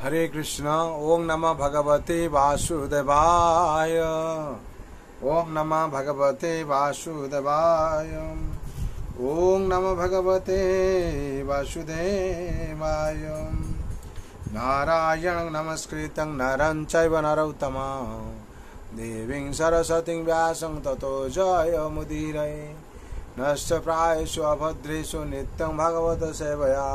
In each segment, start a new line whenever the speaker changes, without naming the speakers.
हरे कृष्ण। ओम नमः भगवते वासुदेवाय। ओम नमः भगवते वासुदेवाय। ओम नमः भगवते वासुदेवाय। नारायणं नमस्कृतं नरं चैव नरोत्तमं देवीं सरस्वतीं व्यासं ततो जयमुदीरये। नश्च प्रायेषु अभद्रेषु नित्यं भगवत सेवया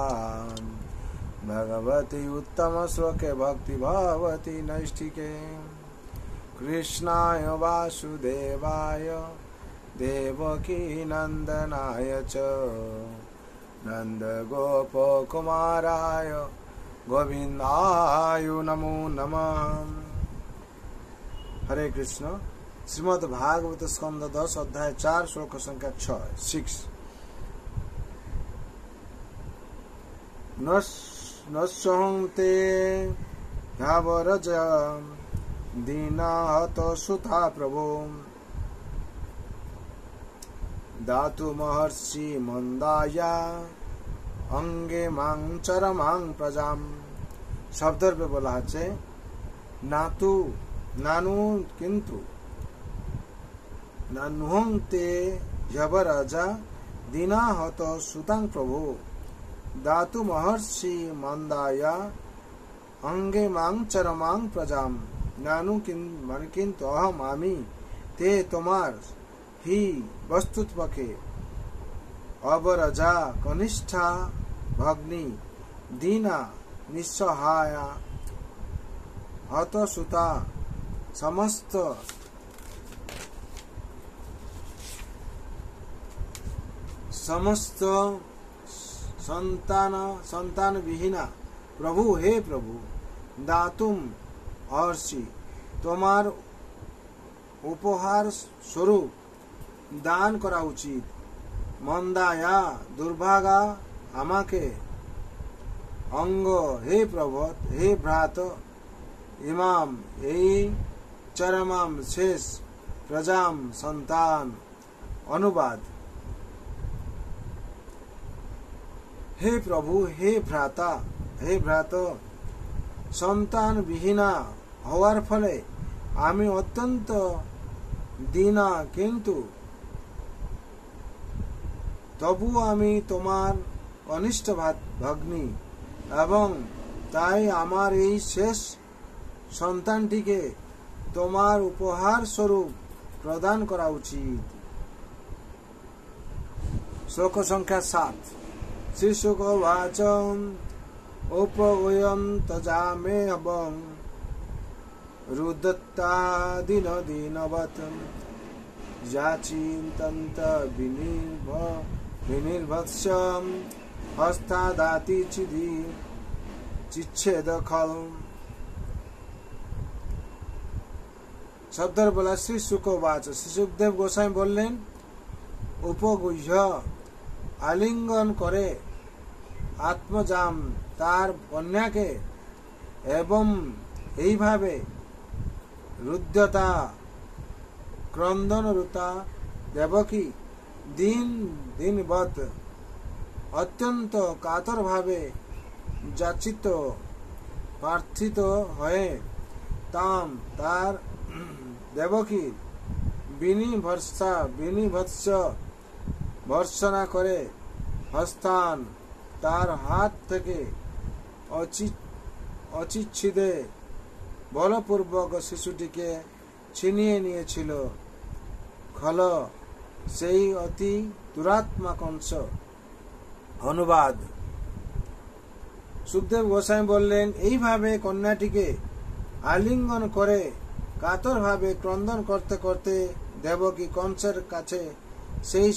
भगवती उत्तम श्लोके भक्ति भवति नैष्ठिके। कृष्णाय वासुदेवाय देवकी नंदनाय च नंद गोप कुमाराय गोविंदाय नमो नमः। हरे कृष्ण। श्रीमद् भागवत स्कंद 10 अध्याय 4 श्लोक संख्या 6। नश्यं ते ह्यवरज दीनाहत सुता प्रभो दातु महर्षि मंदाया अंगे मांग चरमांग प्रजाम। शब्द पे बोला है नातु नानु किंतु नानुहं ते ह्यवरजा दीनाहत सुतां प्रभो दातु महर्षि मंदाया अंगे मांग चरमांग प्रजाम। नानु किंतु अहम आमी ते तुम्हार ही वस्तुत्वके अवरजा कनिष्ठा भग्नि दीना निस्सहाया हतसुता समस्त संतान विहीना प्रभु। हे प्रभु दातुम हर्षि তোমার উপহার স্বরূপ দান করা উচিত। মন্দায়া দুর্ভাগা আমাকে অঙ্গ হে প্রভত হে ভ্রাত ইমাম এই চরমাম শেষ প্রজাম সন্তান। অনুবাদ हे प्रभु हे भ्रात সন্তান বিহীনা হওয়ার ফলে আমি অত্যন্ত দীনা, কিন্তু তবু আমি তোমার কনিষ্ঠ ভগ্নী এবং তাই আমার এই শেষ সন্তানটিকে তোমার উপহার স্বরূপ প্রদান করা উচিত। শ্লোক সংখ্যা 7। शिशुकोवाच उपगुह्यं तजामेहं रुदत्ता दीनवत् याचिन्तन्त विनिर्भत्स हस्तादाति चिच्छेद खल। शब्द बोला श्री शुकोवाच। श्री सुखदेव गोसाई बोलें उपगुह्य आलिंगन करे आत्मजाम तार कन्या के एवं यही भावे रुद्यता क्रंदन रुता देवकी दीनवत अत्यंत कातर भावे जाचित प्रार्थित हये ताम तार देवकी विनिभत्स भर्सना करे हस्तान तार हाथ থেকে অচিচ্ছিদে বলপূর্বক শিশুটিকে ছিনিয়ে নিয়েছিল। খল সেই অতি দুরাত্মা কংস। অনুবাদ সুখদেব গোসাই বললেন এইভাবে কন্যাটিকে আলিঙ্গন করে কাতর ভাবে ক্রন্দন করতে করতে দেবকী কংসের কাছে সেই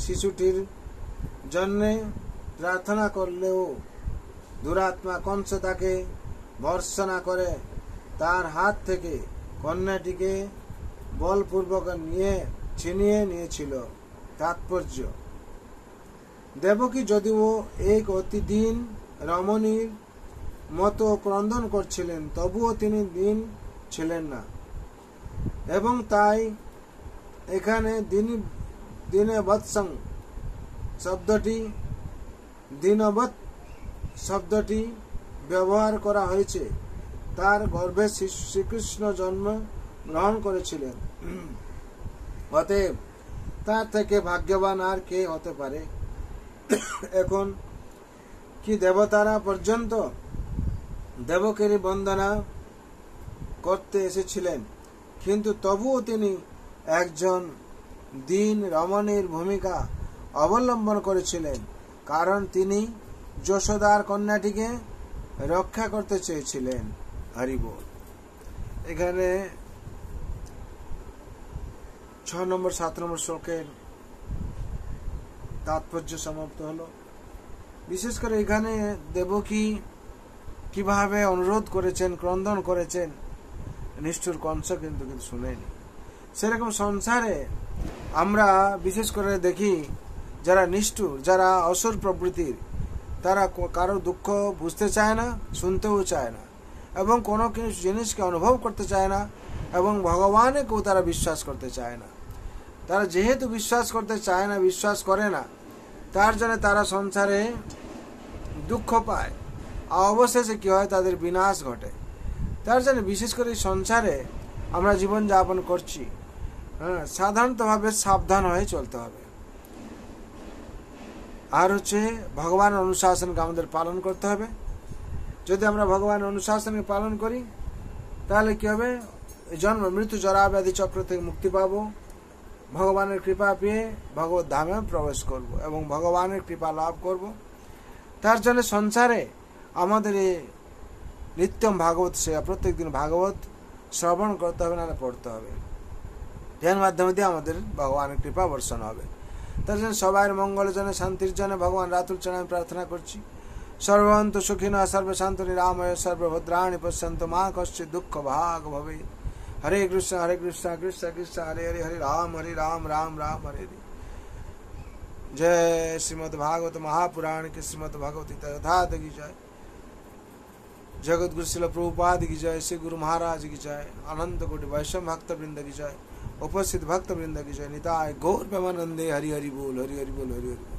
শিশুটির জন্য প্রার্থনা করলেও দুরাত্মা কংস তাকে ভর্ৎসনা করে তার হাত থেকে কন্যাটিকে বলপূর্বক ছিনিয়ে নিয়েছিল। তাৎপর্য দেবকী যদিও এক অতি দীন রমণীর মতো ক্রন্দন করছিলেন, তবুও তিনি দীন ছিলেন না এবং তাই এখানে দীনবৎসং শব্দটি ব্যবহার করা হয়েছে, তার গর্ভে শ্রীকৃষ্ণ জন্ম গ্রহণ করেছিলেন। অতএব তার থেকে ভাগ্যবান আর কে হতে পারে? এখন কি দেবতারা পর্যন্ত দেবকেরই বন্দনা করতে এসেছিলেন, কিন্তু তবুও তিনি একজন দীন রমণীর ভূমিকা অবলম্বন করেছিলেন, কারণ তিনি যশোদার কন্যাটিকে রক্ষা করতে চেয়েছিলেন। হরি বল। এখানে 6 নম্বর 7 নম্বর শ্লোকের তাৎপর্য সমাপ্ত হলো। বিশেষ করে এখানে দেবকী কিভাবে অনুরোধ করেছেন, ক্রন্দন করেছেন, নিষ্ঠুর কংস কিন্তু শুনেনি। সেরকম সংসারে আমরা বিশেষ করে দেখি যারা নিষ্ঠুর, যারা অসুর প্রবৃত্তির, তারা কারো দুঃখ বুঝতে চায় না, শুনতেও চায় না, এবং কোনো কিছু জিনিসকে অনুভব করতে চায় না, এবং ভগবানকেও তারা বিশ্বাস করতে চায় না। তারা যেহেতু বিশ্বাস করতে চায় না, বিশ্বাস করে না, তার জন্য তারা সংসারে দুঃখ পায়, আর অবশেষে কি হয়, তাদের বিনাশ ঘটে। তার জন্য বিশেষ করে সংসারে আমরা জীবন যাপন করছি, সাধারণতভাবে সাবধান হয়ে চলতে হবে। আর ভগবান অনুশাসনকে আমাদের পালন করতে হবে। যদি আমরা ভগবান অনুশাসনকে পালন করি, তাহলে কি হবে, জন্ম মৃত্যু জরা ব্যাধি চক্র থেকে মুক্তি পাবো, ভগবানের কৃপা পেয়ে ভগবত ধামে প্রবেশ করব এবং ভগবানের কৃপা লাভ করব। তার জন্য সংসারে আমাদের নিত্যম ভাগবত সেবা, প্রত্যেক দিন ভাগবত শ্রবণ করতে হবে, নাহলে পড়তে হবে। এর মাধ্যমে দিয়ে আমাদের ভগবানের কৃপা বর্ষণ হবে। তার জন্য সবার মঙ্গলের জন্য, শান্তির জন্য ভগবান রাতুল চরণে প্রার্থনা করছি। সর্বন্তু সুখিনঃ সর্বশান্ত নিরাময় সর্বভদ্রাণি পশ্যন্তু মা কশ্চিৎ দুঃখ ভাগ ভবে। হরে কৃষ্ণ কৃষ্ণ কৃষ্ণ হরে হরে, হরে রাম রাম রাম হরে হরে। जय श्रीमद् भागवत महापुराण के श्रीमद् भगवती तथात की जय। जगत गुरु शिल प्रभुपाद की जय। श्री गुरु महाराज की जय। अनंत कोटि वैष्णव भक्त वृंद की जय। उपस्थित भक्त वृंद की जय। निताय गौर प्रेमानंदे। हरि हरि बोल, हरि हरि बोल, हरि हरि बोल।